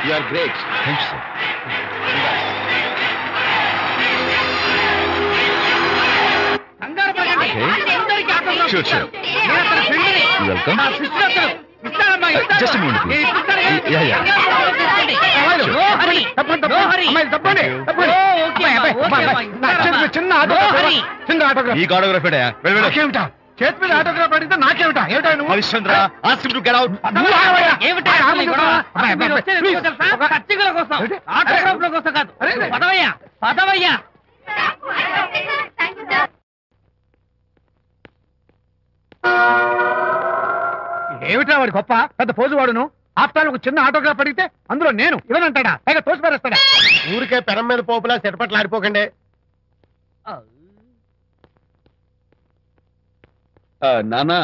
You are great. Thank you, sir. Okay. Sure, sure. You're welcome. Just a moment, please. Yeah. చిన్న autograph. ఈ autograph నాకేమిటా? చేతి మీద autograph అడిగితే నాకేమిటా? ఏమిటా నువ్వు? Harishchandra, ask him to get out. ఏమిటా వాడి గొప్ప పెద్ద పోజు వాడును. ఆఫ్టర్ ఒక చిన్న ఆటోగ్రాఫ్ అడిగితే అందులో నేను ఇవ్వనంటాడా? పైగా తోసి పారేస్తాడా? ఊరికే పెరం మీద పోపులా చెరపట్లు ఆడిపోకండి. నానా,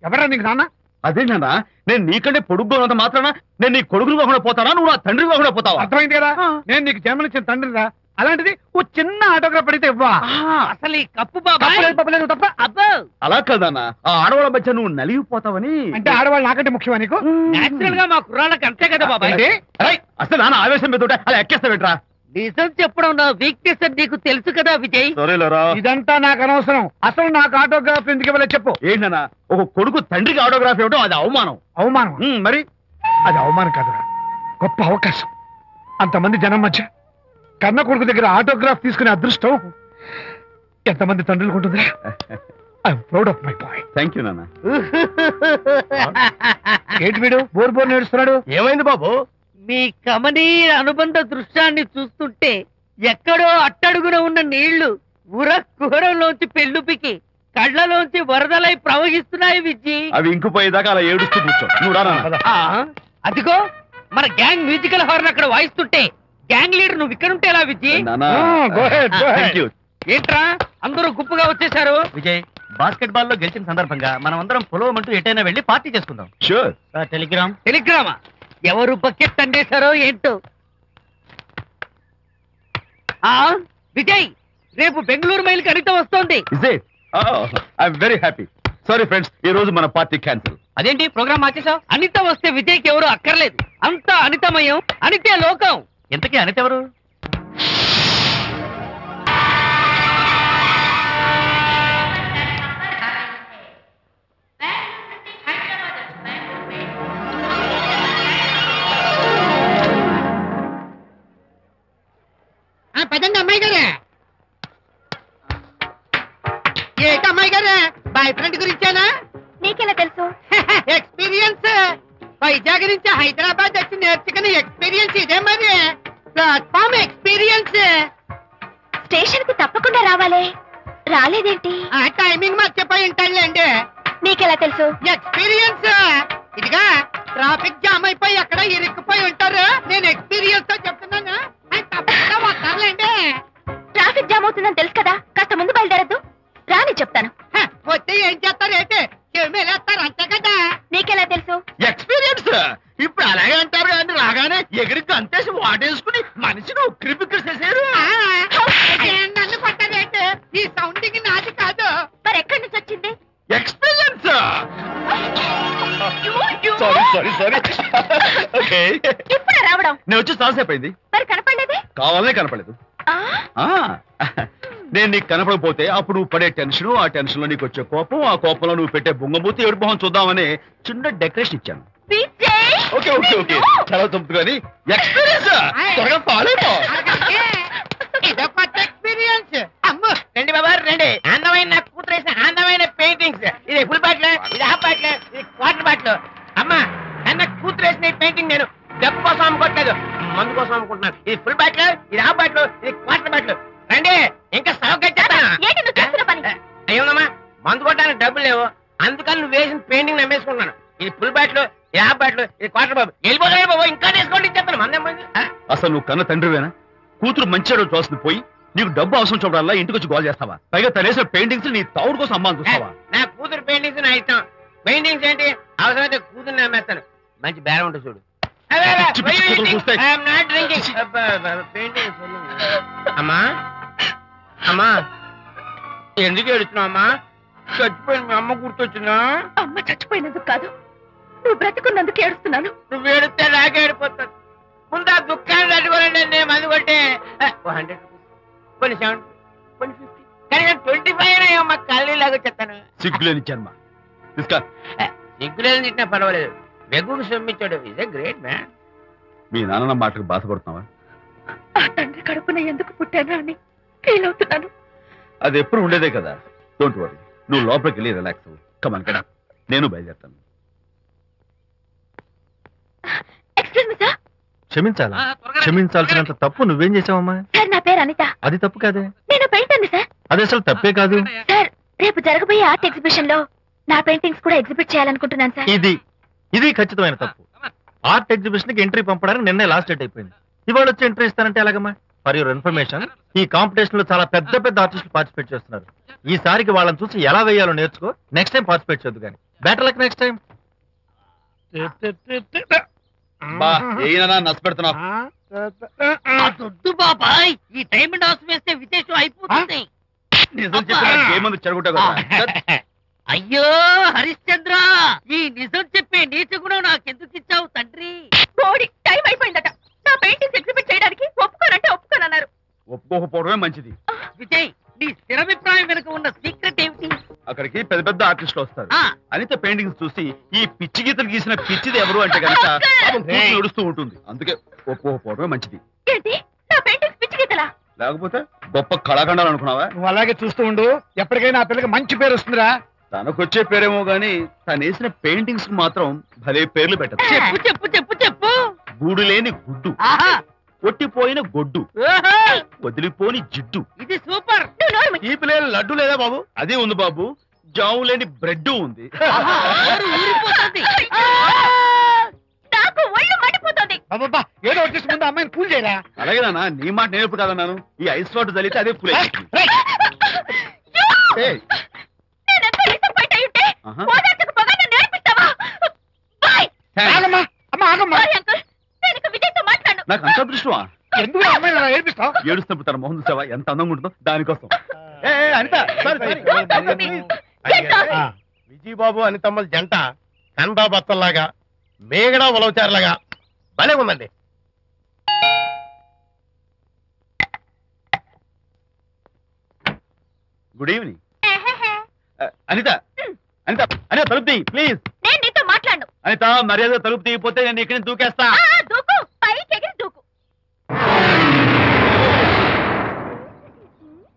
ఎవరా నీకు నాన్న? అదే నానా, నేను నీకంటే పొడుగ్గా ఉన్నంత మాత్రాన నేను నీ కొడుకులు కాకుండా పోతానా, నువ్వు నా తండ్రి కాకుండా పోతావా? అర్థమైంది కదా, నేను నీకు జన్మనిచ్చిన తండ్రిరా. అలాంటిది ఓ చిన్న ఆటోగ్రాఫ్ అడిగితే ఇవ్వా? అసలు ఈ కప్పు బాబు తప్ప. అబ్బో అలా కదన్నా, ఆ ఆడవాళ్ళ మధ్య నువ్వు నలిగిపోతావని. అంటే ఆడవాళ్ళు నాకంటే ముఖ్యమా నీకు? నేచురల్ గా మా కుర్రాళ్ళకి అంతే కదా బాబాయ్. అసలు నాన్న ఆవేశం మీద ఉంటే అలా ఎక్కేస్తావేంట్రా? నిజం చెప్పడం నా వీక్నెస్ అని నీకు తెలుసు కదా విజయ్. సరేలేరా, ఇదంతా నాకు అనవసరం. అసలు నాకు ఆటోగ్రాఫ్ ఎందుకు ఇవ్వలేదు చెప్పు. ఏంటన్నా, ఒక కొడుకు తండ్రికి ఆటోగ్రాఫ్ ఇవ్వడం అది అవమానం. అవమానం? మరి అది అవమానం కాదురా, గొప్ప అవకాశం. అంతమంది జనం మధ్య కన్న కొడుకు దగ్గర ఆటోగ్రాఫ్ తీసుకునే అదృష్టం ఎంతమంది తండ్రులకు ఉంటుందిరా. I'm proud of my boy. Thank you నాన్న. ఏంటి వీడు బోర్ బోర్ నేడుస్తున్నాడు? ఏమైంది బాబు? మీ కమనీయ అనుబంధ దృశ్యాన్ని చూస్తుంటే ఎక్కడో అట్టడుగున ఉన్న నీళ్లు ఉర కుహరంలోంచి పెళ్ళుపికి కళ్ళలోంచి వరదలై ప్రవహిస్తున్నాయి విజ్జి. అవి ఇంకుపోయేదాకా అలా ఏడుస్తూ కూర్చో. నువ్వు రానా? అదిగో మన గ్యాంగ్ మ్యూజికల్ హార్న్ అక్కడ వాయిస్తుంటే గ్యాంగ్ లీడర్ నువ్వు ఇక్కడ ఉంటే ఎలా విజ్జి? ఏంట్రా అందరూ గుంపుగా వచ్చేసారు? విజయ్, బాస్కెట్ బాల్ లో గెలిచిన సందర్భంగా మనం అందరం పొలవమంటూ ఎటైనా వెళ్ళి పార్టీ చేసుకుందాం. షూర్. టెలిగ్రామా? ఎవరు బకెట్ అండేశారో ఏంటో. విజయ్, రేపు బెంగళూరు మైల్కి అనిత వస్తోంది. I'm very happy. Sorry friends, ఈ రోజు మన పార్టీ క్యాన్సిల్. అదేంటి ప్రోగ్రామ్ మార్చేసావు? అనిత వస్తే విజయ్కి ఎవరు అక్కర్లేదు. అంతా అనితమయం, అనితే లోకం. ఇంతకీ అనిత ఎవరు? పదండి అమ్మాయి గారే. ఏంటి అమ్మాయి గారే, బాయ్ ఫ్రెండ్ గురించేనా? నీకెలా తెలుసు? ఎక్స్పీరియన్స్. వైజాగ్ నుంచి హైదరాబాద్ వచ్చి నేర్చుకునే ఎక్స్పీరియన్స్ ఇదే మరి. Platform experience. స్టేషన్ కి తప్పకుండా రావాలే, రాలేదేంటి? ఆ టైమింగ్ మర్చిపోయి ఉంటాడులేండి. నీకెలా తెలుసు? ఎక్స్పీరియన్స్. ఇదిగా ట్రాఫిక్ జామ్ అయిపోయి ఎక్కడ ఇరుక్కుపోయి ఉంటారు. నేను ఎక్స్పీరియన్స్ తో చెప్తున్నాను. తప్పకుండా వస్తారులేండి. ట్రాఫిక్ జామ్ అవుతుందని తెలుసు కదా, కాస్త ముందు బయలుదేరద్దు. రాని చెప్తాను. వస్తే ఏం చేస్తారు ఏంటి? చెమేలేస్తారు అంతే కదా. నీకెలా తెలుసు? ఎక్స్పీరియన్స్. ఇప్పుడు అలాగే అంటారు కానీ రాగానే ఎగిరికి అంతేసి వాటేసుకుని మనిషిని ఉక్కిరి బిక్కిరి చేశారు. నన్ను కొట్టారేంటి? ఈ సౌండింగ్ నాది కాదు. మరి ఎక్కడి నుంచి వచ్చింది? ఎక్స్పీరియన్స్. సారీ. ఓకే, ఇప్పుడు రావడం. నేను వచ్చి చాలాసేపు అయింది. మరి కనపడలేదే? కావాలనే కనపడలేదు. నేను నీకు కనపడకపోతే అప్పుడు నువ్వు పడే టెన్షన్, ఆ టెన్షన్ లో నీకు వచ్చే కోపం, ఆ కోపంలో నువ్వు పెట్టే బొంగమూతి ఏడు మొహం చూద్దామని చిన్న డెకరేషన్ ఇచ్చాను. ఓకే, చాలా తప్పు కానీ ఎక్స్పీరియన్స్. త్వరగా ఫాలో అయిపో. ఇదో కొత్త ఎక్స్పీరియన్స్. అమ్ము రండి బాబా రండి. అందమైన నాకు కూతురు వేసిన అందమైన పెయింటింగ్స్. ఇది ఫుల్ బాటిల్, ఇది హాఫ్ బాటిల్, ఇది క్వార్టర్ బాటిల్. అమ్మా, అన్న కూతురు వేసిన ఈ పెయింటింగ్ నేను డబ్బు కోసం అమ్ముకోవట్లేదు, మందు కోసం అమ్ముకుంటున్నాను. ఇది ఫుల్ బాటిల్, ఇది హాఫ్ బాటిల్, ఇది క్వార్టర్ బాటిల్. రండి, ఇంకా అయ్యోమ్మా, మందు కొట్టడానికి డబ్బులు లేవు, అందుకని నువ్వు వేసిన పెయింటింగ్ నమ్మేసుకుంటున్నాను. ఇది ఫుల్ బాటిల్, ఇది హాఫ్ బాటిల్, ఇది క్వార్టర్ బాబు. వెళ్ళిపోతాయి బాబు, ఇంకా తీసుకోండి ఇచ్చేస్తాను. మందేం పోయింది. అసలు నువ్వు కన్న తండ్రివేనా? కూతురు మంచిగా చూస్తుంది పోయి నీకు డబ్బు అవసరం చూడాలా ఇంటికి వచ్చి గోల్ చేస్తావా? పైగా తనేసిన పెయింటింగ్స్ నీ తౌడు కోసం అమ్మాని చూస్తావా? నా కూతురు పెయింటింగ్స్ నా ఇష్టం. పెయింటింగ్స్ ఏంటి, అవసరమైతే కూతురు నమ్మేస్తాను. మంచి బేరం ఉంటుంది చూడు. అమ్మా అమ్మా, ఎందుకు ఏడుస్తున్నావు అమ్మా? చచ్చిపోయిన మీ అమ్మ గుర్తొచ్చిందా? అమ్మ చచ్చిపోయినందుకు కాదు, నువ్వు బ్రతికున్నందుకు ఏడుస్తున్నాను. నువ్వు ఏడితే నాకే ఏడిపోతాను. తాగండి మందు కొట్టే 100 రూపీస్ కొన్ని 70 కొన్ని 50 కానీ 25 అయినా మా కళ్ళు లాగా చెప్తాను. సిగ్గులేని జన్మ. తీసుకో. సిగ్గులేని తిట్టినా పర్వాలేదు, వెగుకు సొమ్మిచ్చాడు. Is a great man. మీ నాన్న మాటకు బాధపడుతున్నావా? ఆ తండ్రి కడుపున ఎందుకు పుట్టానా అని ఫీల్ అవుతున్నాను. అది ఎప్పుడు ఉండేదే కదా. డోంట్ వరీ, నువ్వు లోపలికి వెళ్ళి రిలాక్స్ అవ్వు. కమాన్ కదా, నేను బయలుదేరుతాను. Excuse me sir. క్షమించాలా? క్షమించాల్సినంత తప్పు నువ్వేం చేసావమ్మా? సార్ నా పేరు అనిత. అది తప్పు కాదే. నేను పెయింటర్ని సార్. అది అసలు తప్పే కాదు. సార్ రేపు జరగబోయే ఆర్ట్ ఎగ్జిబిషన్ లో నా పెయింటింగ్స్ కూడా ఎగ్జిబిట్ చేయాలనుకుంటున్నాను సార్. ఇది ఖచ్చితమైన తప్పు. ఆర్ట్ ఎగ్జిబిషన్ కి ఎంట్రీ పంపడానికి నిన్నే లాస్ట్ డేట్ అయిపోయింది. ఇవాళ వచ్చి ఎంట్రీ ఇస్తానంటే ఎలాగమ్మా? ఫర్ యువర్ ఇన్ఫర్మేషన్, ఈ కాంపిటీషన్ లో చాలా పెద్ద పెద్ద ఆర్టిస్టులు పార్టిసిపేట్ చేస్తున్నారు. ఈసారికి వాళ్ళని చూసి ఎలా వేయాలో నేర్చుకో. నెక్స్ట్ టైం పార్టిసిపేట్ చేయొద్దు కానీ. Better luck next time. నష్టపెడుతున్నావు. దొడ్డు బాబాయ్, ఈ డైమండ్ హౌస్ వేస్తే విశేషం అయిపోతుంది. నిజం చెప్పిన ఏమంది చెడగొట్టావు కదా. అయ్యో హరిశ్చంద్ర, ఈ నిజం చెప్పే నీచ గుణం నాకెందుకు ఇచ్చావు తండ్రి? బోడి టైం అయిపోయిందట. నా పెయింటింగ్స్ ఎగ్జిబిట్ చేయడానికి ఒప్పుకోనంటే ఒప్పుకోనన్నారు. ఒప్పుకోకపోవడమే మంచిది. విజయ్, నీ స్థిరాభిప్రాయం వెనుక ఉన్న సీక్రెట్ ఏమిటి? అక్కడికి పెద్ద పెద్ద ఆర్టిస్టులు వస్తారు. ఆ. అనిత పెయింటింగ్స్ చూసి ఈ పిచ్చి గీతలు గీసిన పిచ్చిది ఎవరు అంటే కనుక నడుస్తూ ఉంటుంది. అందుకే ఒప్పుకోకపోవడమే మంచిది. ఏంటి నా పెయింటింగ్స్ పిచ్చి గీతలా? లేకపోతే గొప్ప కళాఖండాలు అనుకున్నావా? నువ్వు అలాగే చూస్తూ ఉండు. ఎప్పటికైనా ఆ పిల్లకి మంచి పేరు వస్తుందిరా. తనకొచ్చే పేరేమో గాని తను వేసిన పెయింటింగ్స్ కు మాత్రం భలే పేర్లు పెట్టదు. చెప్పు చెప్పు చెప్పు చెప్పు. గూడు లేని గుడ్డు, ఆహా, కొట్టిపోయిన గొడ్డు, ఓహో, వదిలిపోని జిడ్డు. ఇది సూపర్. నువ్వు నోరు మూయి. ఈ పిల్లలు లడ్డు లేదా బాబు? అదే ఉంది బాబు. జాము లేని బ్రెడ్ ఉంది. ఆహా, నోరు ఊరిపోతుంది. నాకు ఒళ్ళు మండిపోతుంది. అబ్బబ్బా, ఏదో వచ్చేసి ముందు అమ్మాయిని కూల్ చేయరా. అలాగే నాన్న, నీ మాట నేను ఎప్పుడు కాదన్నాను. ఈ ఐస్ వాటర్ చల్లితే అదే ఫుల్ నేనెంత డిసప్పాయింట్ అయి ఉంటే ఆహా. ఓదార్చకపోగా నన్ను నేర్పిస్తావా? బాయ్. ఆగమ్మా, అమ్మా ఆగమ్మా. సారీ అంకుల్, నేను ఇక విజయ్తో మాట్లాడను. నాకు అంత దృష్టమా? ఎందుకు ఆ అమ్మాయిని అలా ఏడిపిస్తావు? ఏడుస్తున్నప్పుడు తన మొహం చూసావా ఎంత అందంగా ఉంటుందో? దానికోసం. Anitha, Get out. విజయబాబు అనితమ్మల జంట కందా బత్తల్లాగా మేగడా ఉలవచారులాగా భలే ఉందండి. Good evening. అనిత, అనిత, అనిత తలుపు తీయి ప్లీజ్. నేను నీతో మాట్లాడను. అనిత, మర్యాద తలుపు తీయకపోతే నేను ఇక్కడి నుంచి దూకేస్తా. దూకు, పైకి ఎగిరి దూకు.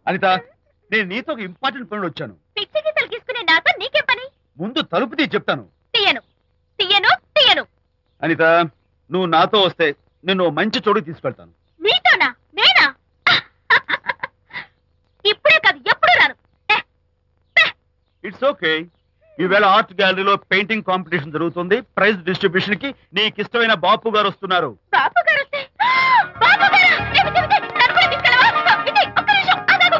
అనిత, నేను నీతో ఒక ఇంపార్టెంట్ పనులు వచ్చాను. పిచ్చి గీతలు గీసుకునే నాతో నీకేం పని? ముందు తలుపు తీయి చెప్తాను. తీయను తీయను తీయను. అనిత, నువ్వు నాతో వస్తే నిన్ను మంచి చోటుకి తీసుకెళ్తాను. నీతోనా? నేనా? ఇప్పుడే కాదు, ఎప్పుడు రాను. It's okay. ఈవేళ ఆర్ట్ గ్యాలరీలో పెయింటింగ్ కాంపిటీషన్ జరుగుతుంది. ప్రైజ్ డిస్ట్రిబ్యూషన్ కి నీకు ఇష్టమైన బాపు గారు వస్తున్నారు. బాపు గారు వస్తే? బాపు గారా? విజయ్, విజయ్, నన్ను కూడా తీసుకెళ్ళవా? విజయ్, ఒక్క నిమిషం ఆగు.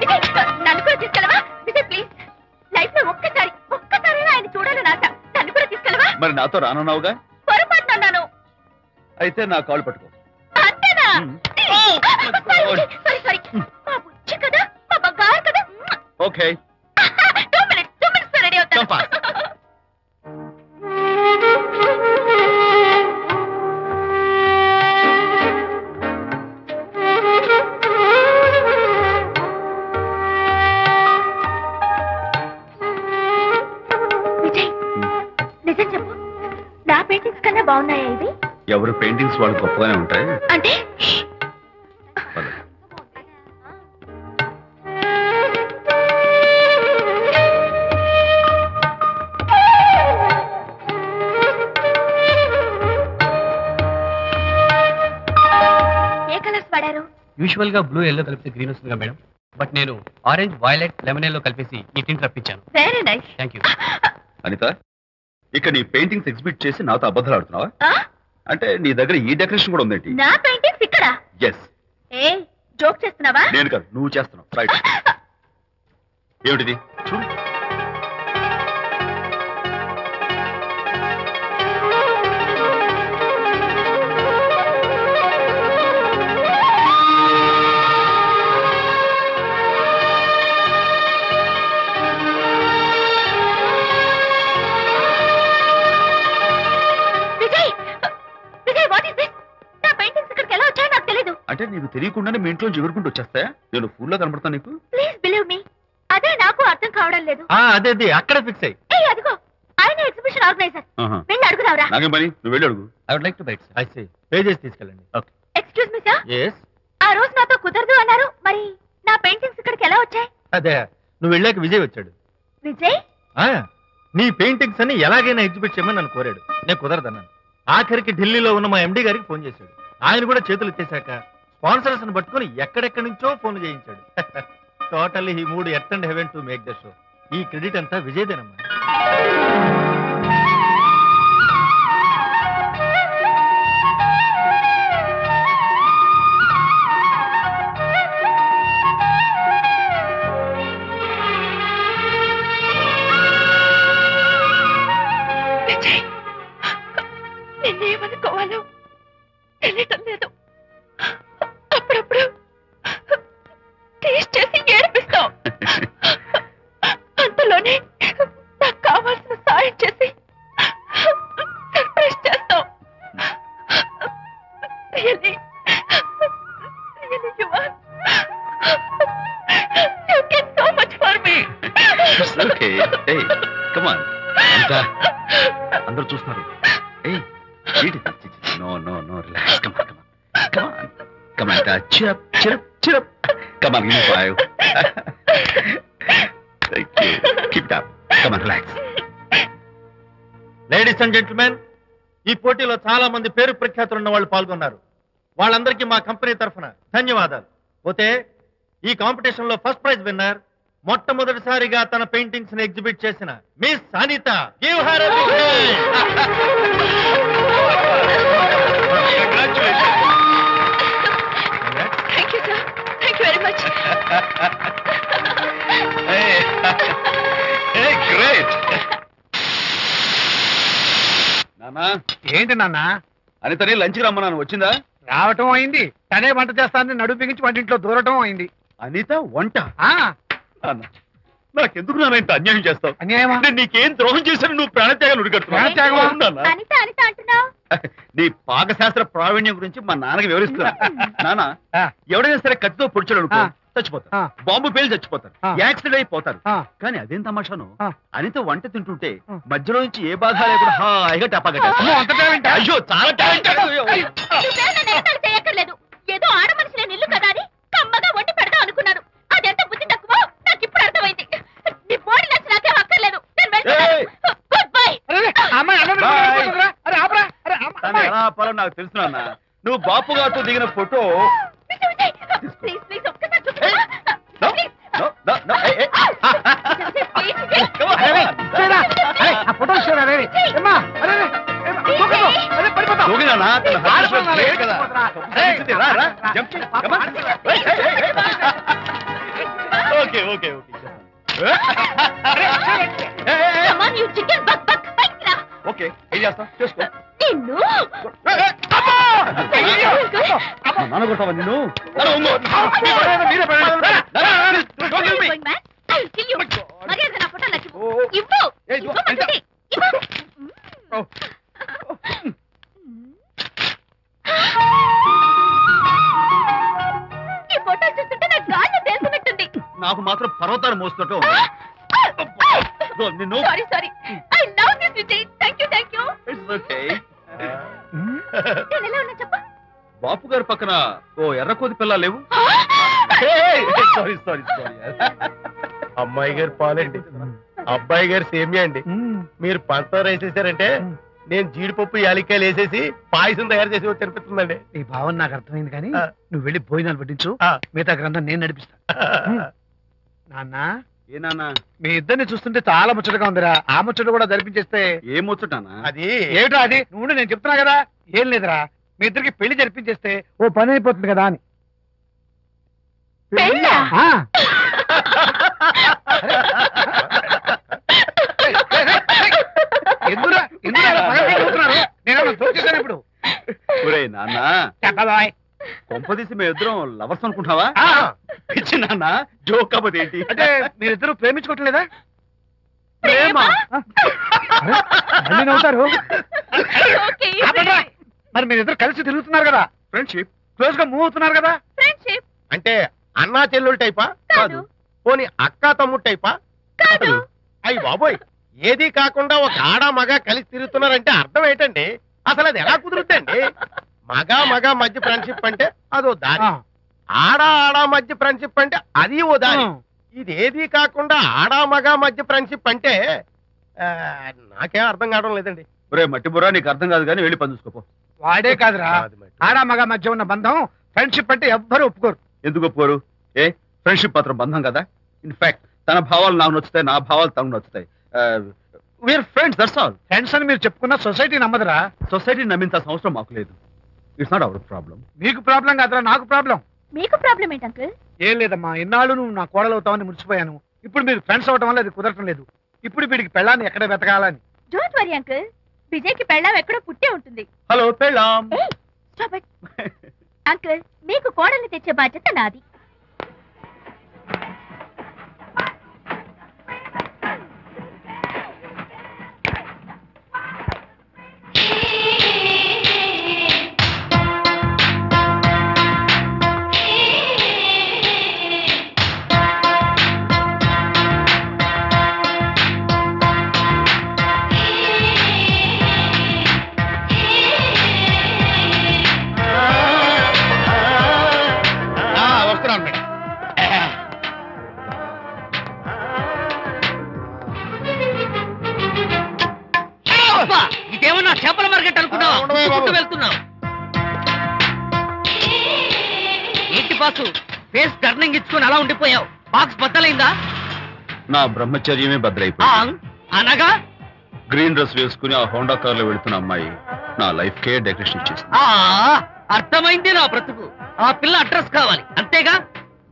విజయ్, నన్ను కూడా తీసుకెళ్ళవా? విజయ్ ప్లీజ్, లైఫ్ లో ఒక్కసారి ఆయన చూడాలని ఆశ. నన్ను కూడా తీసుకెళ్ళవా? మరి నాతో రానున్నావుగా? పొరపాటున అన్నాను. అయితే నా కాలు పట్టుకో. అంతేనా? సారీ. మా బుజ్జి కదా, మా బంగారు కదా. ఓకే. 2 minutes లో రెడీ అవుతాను. Come fast. విజయ్, నిజం చెప్పు, నా పెయింటింగ్స్ కన్నా బాగున్నాయా ఇవి? ఎవరు పెయింటింగ్స్ వాళ్ళు గొప్పగానే ఉంటాయి. అంటే పద. ఏ కలర్స్ వాడారు? యూజువల్ గా బ్లూ ఎల్లో కలిపితే గ్రీన్ వస్తుందిగా మేడం, బట్ నేను ఆరెంజ్ వైలెట్ లెమన్ ఎల్లో కలిపేసి ఈ టింట్ రప్పించాను. Very nice. Thank you. Anitha, ఇక్కడ నీ పెయింటింగ్స్ ఎగ్జిబిట్ చేసి నాతో అబద్ధాలు ఆడుతున్నావా? అంటే నీ దగ్గర ఈ డెకరేషన్ కూడా ఉందేంటి? నా పెయింటింగ్స్ ఇక్కడ? ఎస్. ఏ జోక్ చేస్తున్నావా? నేను కాదు, నువ్వు చేస్తున్నావు. రైట్. ఏమిటిది చూడు. నీకు తెలియకుండానే మీ ఇంట్లో ఎగురుకుంటూ వచ్చేస్తాయా? నేను ఫుల్లో కనబడతాను నీకు? ప్లీజ్ బిలీవ్ మీ, అదే నాకు అర్థం కావడం లేదు. అదే అక్కడ ఫిక్స్ అయ్యి. అదిగో ఆయన ఎగ్జిబిషన్ ఆర్గనైజర్. వెళ్ళి అడుగుదావరా? నాకేం పని, నువ్వు వెళ్ళి అడుగు. I would like to bite I see. Pay చేసి తీసుకెళ్ళండి. Okay. Excuse me sir, yes. ఆ రోజు నాతో కుదరదు అన్నారు, మరి నా పెయింటింగ్స్ ఇక్కడికి ఎలా వచ్చాయి? అదే నువ్వు వెళ్ళాక విజయ్ వచ్చాడు. విజయ్? నీ పెయింటింగ్స్ అని ఎలాగైనా ఎగ్జిబిట్ చేయమని నన్ను కోరాడు. నేను కుదరదన్నాను. ఆఖరికి ఢిల్లీలో ఉన్న మా ఎండి గారికి ఫోన్ చేశాడు. ఆయన కూడా చేతులు ఎత్తేశాక స్పాన్సర్స్ ని పట్టుకుని ఎక్కడెక్కడి నుంచో ఫోన్ చేయించాడు. Totally he mood earth and heaven to make the show. ఈ క్రెడిట్ అంతా విజయ్దేనమ్మా. విజయ్, నిన్నేమనుకోవాలో తెలియటం లేదు. అప్పుడప్పుడు టేస్ట్ చేసి ఏడిపిస్తావు. అంతలోనే నాకు కావాల్సిన సాయం చేసి సర్ప్రైజ్ చేస్తావు. Really, you are. You did so much for me. It's okay. Hey, come on. అందరూ చూస్తున్నారు. No, relax. Come on. Cheer up. Come on, give me 5. Thank you. Keep it up. Come on, relax. Ladies and gentlemen, ఈ పోటీలో చాలా మంది పేరు ప్రఖ్యాతులు ఉన్న వాళ్ళు పాల్గొన్నారు. వాళ్ళందరికీ మా కంపెనీ తరఫున ధన్యవాదాలు. పోతే ఈ కాంపిటీషన్ లో ఫస్ట్ ప్రైజ్ విన్నర్, మొట్టమొదటిసారిగా తన పెయింటింగ్స్ ని ఎగ్జిబిట్ చేసిన miss Anitha. Give her a big hand. Thank you, sir. Thank you very much. Hey, great. నానా, ఏంటి నాన్న? అనితని లంచ్కి రమ్మన్నాను, వచ్చిందా? రావటం అయింది, తనే వంట చేస్తానని నడుపు బిగించి వంటింట్లో దూరటం అయింది. అనిత వంట? ఆ నాన్న, నాకెందుకు నాన్న ఇంత అన్యాయం చేస్తావు? అన్యాయమా? నేను నీకేం ద్రోహం చేశాను? నువ్వు ప్రాణత్యాగం ప్రాణత్యాగమా? అనిత అంటున్నావు? నీ పాకశాస్త్ర ప్రావీణ్యం గురించి మా నాన్నకి వివరిస్తున్నా. నాన్న, ఎవడైనా సరే కత్తితో పొడిచాడు అనుకో, చచ్చిపోతారు. బాంబు పేలు చచ్చిపోతారు, యాక్సిడెంట్ అయిపోతారు. కానీ అదేం తమాషాను, అనిత వంట తింటుంటే మధ్యలో నుంచి ఏ బాధ లేకుండా హాయిగా టపాకట్టేస్తారు. అయ్యో, చాలా టాలెంట్. చేయక్కర్లేదు, ఏదో ఆడ మనిషిలే నిల్లు కదా అని కమ్మగా వండి పెడదాం అనుకున్నాను. అదెంత బుద్ధి తక్కువ నాకు ఇప్పుడు అర్థమైంది. నీ బోడి నచ్చి నాకేం అక్కర్లేదు. Good bye. ఎలా ఆపాలో నాకు తెలుసు నాన్న. నువ్వు బాపు గారితో దిగిన ఫోటో ప్లీజ్ ప్లీజ్ ఒక్కసారి చూపించు. ఓకే. ఓకే, ఏం చేస్తావు చేసుకో. నాన్న కొడతావా నిన్ను? ఈ ఫోటోలు చూస్తుంటే నాకు గాల్లో తెలుసున్నట్టుంది. నాకు మాత్రం పర్వతాలు మోస్తుంటూ నిన్ను. Sorry I love this Vijay. Thank you. నేను ఎలా ఉన్నా చెప్పు. బాపు గారి పక్కన ఓ ఎర్రకోతి పిల్ల లేవు? సారీ. అమ్మాయి గారు పాలండి, అబ్బాయి గారు సేమియా అండి. మీరు పంచదార వేసేసారంటే నేను జీడిపప్పు యాలికాయలు వేసేసి పాయసం తయారు చేసి తినిపిస్తుందండి. ఈ భావన నాకు అర్థమైంది, కానీ నువ్వు వెళ్ళి భోజనాలు పట్టించు, మిగతా గ్రంథం నేను నడిపిస్తా. నాన్న, ఏ నాన్న, మీ ఇద్దరిని చూస్తుంటే చాలా ముచ్చటగా ఉందిరా. ఆ ముచ్చట కూడా జరిపించేస్తే. ఏ ముచ్చటానా? అది ఏమిటో అది నువ్వు, నేను చెప్తున్నా కదా. ఏం లేదురా, మీ ఇద్దరికి పెళ్లి జరిపించేస్తే ఓ పని అయిపోతుంది కదా అని. ఇప్పుడు నాన్న కొంపదీసి మేము ఇద్దరం లవర్స్ అనుకుంటావా? పిచ్చి నాన్న, జోక్ కాకపోతే ఏంటి? అంటే మీరిద్దరు ప్రేమించుకోవట్లేదా? ప్రేమ నవ్వుతారు. మరి మీరిద్దరు కలిసి తిరుగుతున్నారు కదా. ఫ్రెండ్షిప్. క్లోజ్ గా మూవ్ అవుతున్నారు కదా. ఫ్రెండ్షిప్ అంటే అన్నా చెల్లెలు టైపా? కాదు. పోనీ అక్క తమ్ముడు టైపా? కాదు. అయ్యి బాబోయ్, ఏది కాకుండా ఒక ఆడ మగ కలిసి తిరుగుతున్నారంటే అర్థం ఏంటండి? అసలు అది ఎలా కుదురుద్దండి? మగ మధ్య ఫ్రెండ్షిప్ అంటే అదో దారి, ఆడ మధ్య ఫ్రెండ్షిప్ అంటే అది ఓ దారి. ఇది ఏది కాకుండా ఆడ మగ మధ్య ఫ్రెండ్షిప్ అంటే నాకేం అర్థం కావడం లేదండి. ఒరే మట్టి బుర్రా, నీకు అర్థం కాదు కానీ వెళ్ళి పని చూసుకోపో. వాడే కాదురా, ఆడ మగ మధ్య ఉన్న బంధం ఫ్రెండ్షిప్ అంటే ఎవ్వరు ఒప్పుకోరు. ఎందుకు ఒప్పుకోరు? ఫ్రెండ్షిప్ మాత్రం బంధం కదా. ఇన్ఫాక్ట్ తన భావాలు నాకు నచ్చుతాయి, నా భావాలు తనకు నచ్చుతాయి. We're friends, that's all. Friends అని మీరు చెప్పుకున్న సొసైటీ నమ్మదురా. సొసైటీని నమ్మించాల్సిన అవసరం మాకు లేదు. It's not our problem. మీకు ప్రాబ్లం కాదురా, నాకు ప్రాబ్లం. మీకు ప్రాబ్లం ఏంటి అంకుల్? ఏం లేదమ్మా, ఇన్నాళ్ళు నువ్వు నా కోడలు అవుతావని మురిచిపోయాను. ఇప్పుడు మీరు ఫ్రెండ్స్ అవటం వల్ల అది కుదరటం లేదు. ఇప్పుడు వీడికి పెళ్ళాన్ని ఎక్కడ వెతకాలని. డోంట్ వరీ అంకుల్, విజయ్కి పెళ్ళాం ఎక్కడో పుట్టే ఉంటుంది. హలో పెళ్ళాం. Stop it. అంకుల్, మీకు కోడల్ని తెచ్చే బాధ్యత నాది. వస్తున్నాను మేడం. ఇదేమన్నా చేపల మార్కెట్ అనుకున్నావా? ఉండవే బాబు. చుట్టూ వెళ్తున్నావు ఏంటి బాసు? ఫేస్ టర్నింగ్ ఇచ్చుకొని అలా ఉండిపోయావు. బాక్స్ బద్దలైందా? నా బ్రహ్మచర్యమే బద్దలైపోయింది. అనగా గ్రీన్ డ్రెస్ వేసుకుని ఆ హోండా కార్ లో వెళుతున్న అమ్మాయి నా లైఫ్ కే డెకరేషన్ ఇచ్చేసింది. అర్థమైంది నా బ్రతుకు. ఆ పిల్ల అడ్రస్ కావాలి అంతేగా?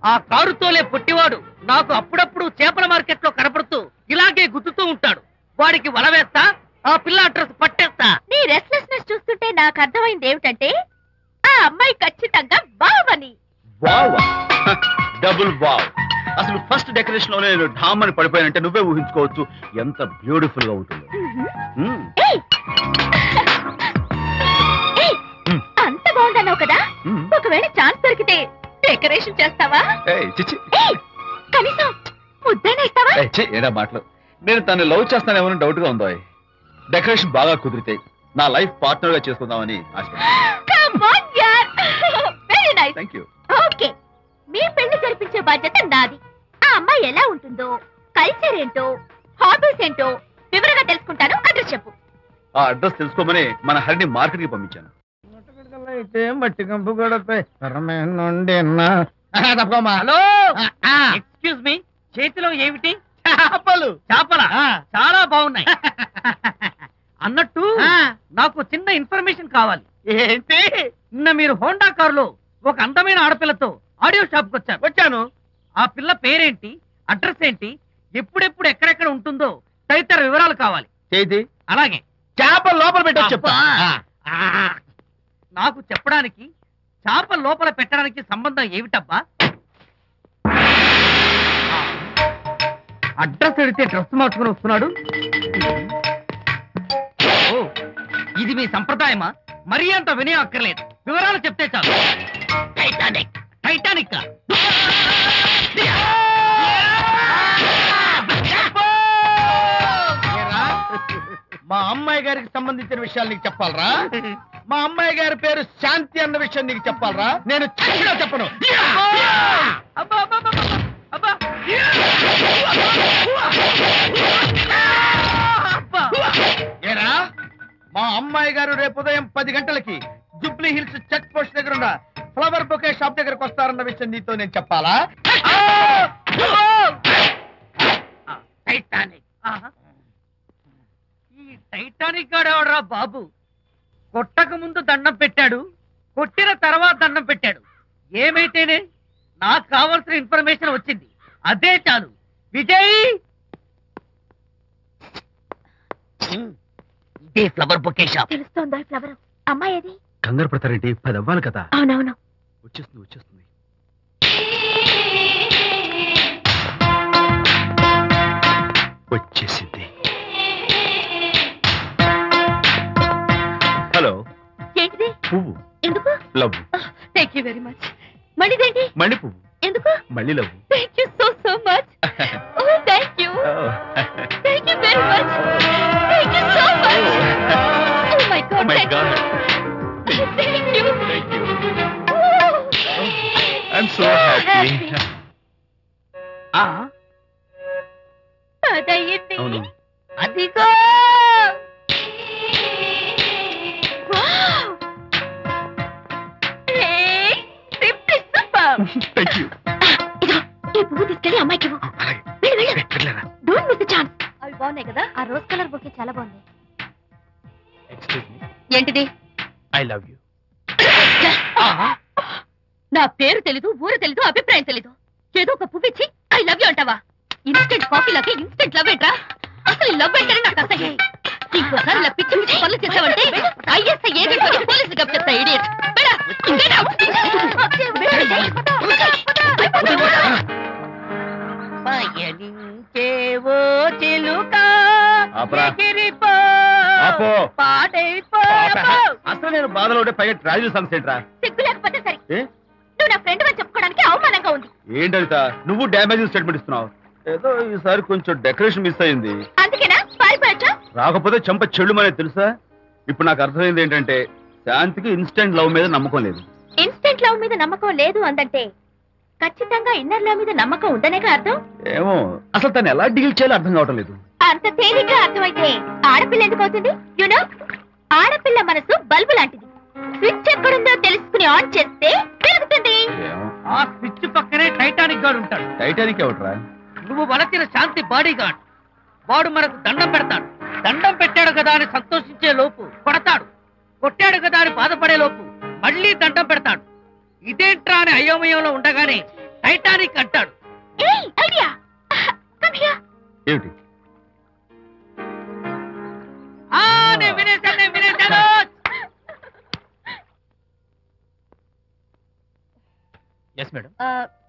ఆ కారుతోలే పొట్టివాడు నాకు అప్పుడప్పుడు చేపల మార్కెట్ లో కనపడుతూ ఇలాగే గుద్దుతూ ఉంటాడు. వాడికి వల వేస్తా, ఆ పిల్ల అడ్రస్ పట్టేస్తా. నీ రెస్ట్లెస్నెస్ చూస్తుంటే నాకు అర్థమైంది ఏమిటంటే ఆ అమ్మాయి ఖచ్చితంగా బావని. Wow, double wow. అసలు ఫస్ట్ డెకరేషన్ లోనే నేను ఢామ్ అని పడిపోయానంటే నువ్వే ఊహించుకోవచ్చు ఎంత బ్యూటిఫుల్ గా ఉంటుందో. ఏయ్! ఏయ్! అంత బాగుందన్నావు కదా, ఒకవేళ ఛాన్స్ దొరికితే డెకరేషన్ చేస్తావా? చిచ్చి, ఏయ్! కనీసం ముద్దైనా ఇస్తావా? ఏడా మాటలు. నేను తను లవ్ చేస్తానేమో డౌట్ గా ఉందో. డెకరేషన్ బాగా కుదిరితే నా లైఫ్ పార్ట్నర్ గా చేసుకుందామని very nice. Thank you. Okay, మీ పెళ్లి జరిపించే బాధ్యత నాది. ఆ అమ్మాయి ఎలా ఉంటుందో, కల్చర్ ఏంటో, హాబీస్ ఏంటో వివరంగా తెలుసుకుంటాను. అడ్రస్ చెప్పు. ఆ అడ్రస్ తెలుసుకోమని మన హరిని మార్కెట్ కి పంపించాను. మట్టి కంపు గడపై హలో, ఎక్స్క్యూజ్ మీ, చేతిలో ఏమిటి? చేపలు. చేపలా? చాలా బాగున్నాయి. అన్నట్టు నాకు చిన్న ఇన్ఫర్మేషన్ కావాలి. ఏంటి? నిన్న మీరు హోండా కారులో ఒక అందమైన ఆడపిల్లతో ఆడియో షాప్ కు వచ్చాను. ఆ పిల్ల పేరేంటి, అడ్రస్ ఏంటి, ఎప్పుడెప్పుడు ఎక్కడెక్కడ ఉంటుందో తదితర వివరాలు కావాలి. చేతి అలాగే చేపలు లోపల పెట్టొచ్చు చెప్తా. నాకు చెప్పడానికి చేప లోపల పెట్టడానికి సంబంధం ఏమిటబ్బా? అడ్రస్ అడిగితే డ్రెస్ మార్చుకుని వస్తున్నాడు. ఓ, ఇది మీ సంప్రదాయమా? మరీ అంత వినయం అక్కర్లేదు, వివరాలు చెప్తే చాలు. టైటానిక్. టైటానిక్ మా అమ్మాయి గారికి సంబంధించిన విషయాలు నీకు చెప్పాలరా? మా అమ్మాయి గారి పేరు శాంతి అన్న విషయం నీకు చెప్పాలరా? నేను చచ్చినా చెప్పను. అబ్బా అబ్బా అబ్బా అబ్బా. ఏరా, మా అమ్మాయి గారు రేపు ఉదయం 10 గంటలకి జూబ్లీ హిల్స్ చెక్ పోస్ట్ దగ్గర ఉన్న ఫ్లవర్ బొకే షాప్ దగ్గరకు వస్తారన్న విషయం నీతో నేను చెప్పాలా? టైటానిక్. ఈ టైటానిక్ గాడెవడరా బాబు? కొట్టక ముందు దండం పెట్టాడు, కొట్టిన తర్వాత దండం పెట్టాడు. ఏమైతేనే నాకు కావాల్సిన ఇన్ఫర్మేషన్ వచ్చింది, అదే చాలు. విజయ్, ఇదే ఫ్లవర్ బొకే షాప్. తెలుస్తోందా ఫ్లవర్? అమ్మాయి ఏది? కంగారు పడతారేంటి? 10 అవ్వాలి కదా. అవునవును, వచ్చేస్తుంది వచ్చేస్తుంది. వచ్చేసింది. హలో. ఏంటిది? పువ్వు. ఎందుకు? Love. Thank you very much. మళ్ళీదేంటి? మళ్ళీ పువ్వు. ఎందుకు? మళ్ళీ love. Thank you so much. Oh thank you. Thank you very much. Thank you so much. Oh my God. My God. Thank you. Thank you. I'm so happy. అదయ్యింది. అవును. అదిగో. Thank you. ఈ పువ్వు తీసుకెళ్ళి అమ్మాయికి ఇవ్వు. Don't miss the chance. అవి బాగున్నాయి కదా? ఆ రోజ్ కలర్ బొకే చాలా బాగుంది. ఎక్స్క్యూజ్ మీ, ఏంటిది? I love you. నా పేరు తెలీదు, ఊరు తెలీదు, అభిప్రాయం తెలీదు. ఏదో ఒక పువ్వు ఇచ్చి ఐ లవ్ యూ అంటావా? ఇన్స్టెంట్ కాఫీ లాగే ఇన్స్టెంట్ లవ్ ఏంట్రా? అసలు లవ్ ఏంటని నాకు అసహ్యం. ఇంకోసారి ఇలా పిచ్చి పిచ్చి పనులు చేసావంటే ఐఎస్ఐ ఏజెంట్ వచ్చి పోలీసులు కప్పిస్తా. ఇడియట్. పయనించేవో చిలుక ఆపరా. ఎగిరిపో, ఆపో. పాడైపో. అసలు నేను బాధలో ఉంటే పైగా ట్రాజడీ సాంగ్స్ ఏంట్రా? సిగ్గు లేకపోతే సరే. ఏ? నువ్వు నా ఫ్రెండ్ అని చెప్పుకోవడానికి అవమానంగా ఉంది. ఏంటంట నువ్వు డ్యామేజింగ్ స్టేట్మెంట్ ఇస్తున్నావు? ఏదో ఈసారి కొంచెం డెకరేషన్ మిస్ అయింది. అందుకేనా పారిపోయచ్చా? రాకపోతే చెంప చెడుమనే తెలుసా? ఇప్పుడు నాకు అర్థమైంది ఏంటంటే శాంతికి ఇన్స్టెంట్ లవ్ మీద నమ్మకం లేదు. ఇన్స్టెంట్ లవ్ మీద నమ్మకం లేదు అందంటే ఖచ్చితంగా ఇన్నర్ లవ్ మీద నమ్మకం ఉందనేగా అర్థం. ఏమో అసలు తను ఎలా డీల్ చేయాలో అర్థం కావటం లేదు. అంత తేలిగ్గా అర్థమైతే ఆడపిల్ల ఎందుకు అవుతుంది? యునో, ఆడపిల్ల మనసు బల్బు లాంటిది. స్విచ్ ఎక్కడుందో తెలుసుకుని ఆన్ చేస్తే పెరుగుతుంది. ఏమో. ఆ స్విచ్ పక్కనే టైటానిక్ గార్డ్ ఉంటాడు. టైటానిక్ ఎవట్రా? నువ్వు వలచిన శాంతి బాడీ గార్డ్. వాడు మనకు దండం పెడతాడు. దండం పెట్టాడు కదా అని సంతోషించే లోపు కొడతాడు. కొట్టాడు కదా అని బాధపడే లోపు మళ్ళీ దండం పెడతాడు. ఇదేంట్రా అని అయోమయంలో ఉండగానే టైటానిక్ అంటాడు. ఏయ్ ఐడియా. Come here. ఏమిటి? నేను వినేశాను. Yes madam.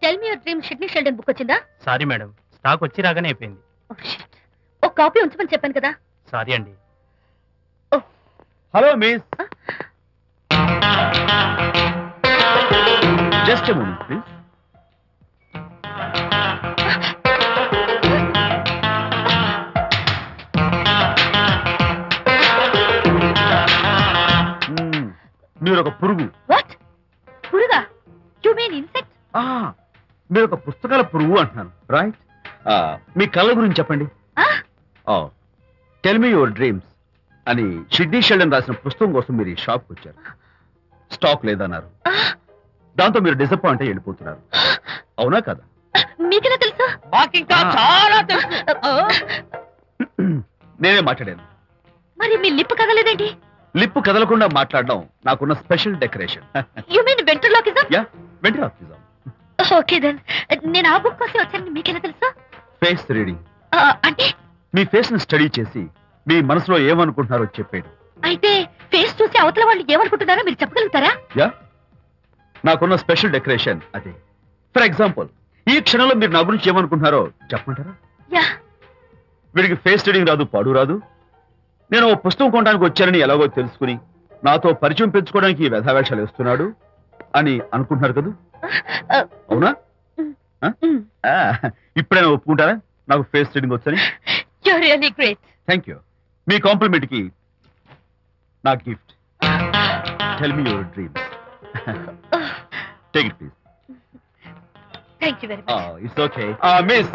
Tell me your dream. Sidney Sheldon book వచ్చిందా? సారీ మేడం, స్టాక్ వచ్చి రాగానే అయిపోయింది. ఒక కాపీ ఉంచమని చెప్పాను కదా. సారీ అండి. Hello miss. Just a moment please. మీరు ఒక పురుగు. వాట్? పురుగా? You mean insect? మీరు ఒక పుస్తకాల పురుగు అంటున్నాను, రైట్? మీ కళ్ళ గురించి చెప్పండి. టెల్ మీ యువర్ డ్రీమ్స్ అని షిడ్నీ షెల్డన్ రాసిన పుస్తకం కోసం మీరు ఈ షాప్కి వచ్చారు. స్టాక్ లేదన్నారు. దాంతో మీరు డిసప్పాయింట్ అయ్యి వెళ్ళిపోతున్నారు. అవునా కదా? మీకెలా తెలుసు? మాకింకా చాలా తెలుసు. నేనే మాట్లాడాను. మరి మీ లిప్ కదలేదేంటి? లిప్పు కదలకుండా మాట్లాడడం నాకున్న special decoration. You mean ventriloquism? Yeah, ventriloquism. Okay then. నేను ఆ బుక్ కోసం వచ్చాను. మీకెలా తెలుసు? Face reading. అంటే మీ ఫేస్ ని స్టడీ చేసి మీ మనసులో ఏమనుకుంటున్నారో చెప్పాడు. అయితే ఫేస్ చూసి అవతల వాళ్ళు ఏమనుకుంటున్నారో మీరు చెప్పగలుగుతారా? యా, నాకున్న స్పెషల్ డెకరేషన్ అదే. ఫర్ ఎగ్జాంపుల్, ఈ క్షణంలో మీరు నా గురించి ఏమనుకుంటున్నారో చెప్పమంటారా? యా. వీడికి ఫేస్ రీడింగ్ రాదు, పాడు రాదు. నేను ఓ పుస్తకం కొనడానికి వచ్చానని ఎలాగో తెలుసుకుని నాతో పరిచయం పెంచుకోవడానికి ఈ వ్యధావేషాలు వేస్తున్నాడు అని అనుకుంటున్నారు కదా? అవునా? ఇప్పుడైనా ఒప్పుకుంటారా నాకు ఫేస్ రీడింగ్ వచ్చని? You're really great. Thank you. మీ కాంప్లిమెంట్ కి నా gift. Tell me your dreams. Take it please. Thank you very much. It's okay. Miss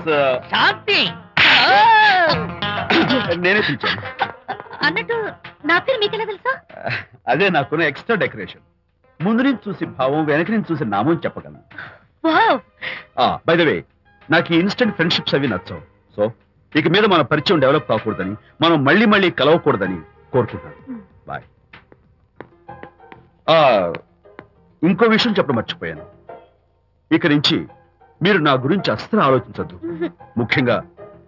Shanti. నేనే పిలిచాను. అన్నట్టు నా పేరు మీకెలా తెలుసా? అదే నాకున్న ఎక్స్ట్రా డెకరేషన్. ముందు నుంచి చూసి భావం, వెనక నుంచి చూసి నామం చెప్పగలను. వావ్. బై ద వే, నాకు ఈ ఇన్స్టెంట్ ఫ్రెండ్షిప్స్ అవి నచ్చవు. సో ఇక మీద మన పరిచయం డెవలప్ కాకూడదని, మనం మళ్ళీ మళ్ళీ కలవకూడదని కోరుకుంటాను. బాయ్. ఇంకో విషయం చెప్పడం మర్చిపోయాను. ఇక నుంచి మీరు నా గురించి అస్సలు ఆలోచించద్దు. ముఖ్యంగా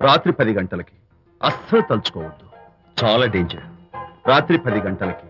రాత్రి 10 గంటలకి అస్సలు తలుచుకోవద్దు. చాలా డేంజర్. రాత్రి 10 గంటలకి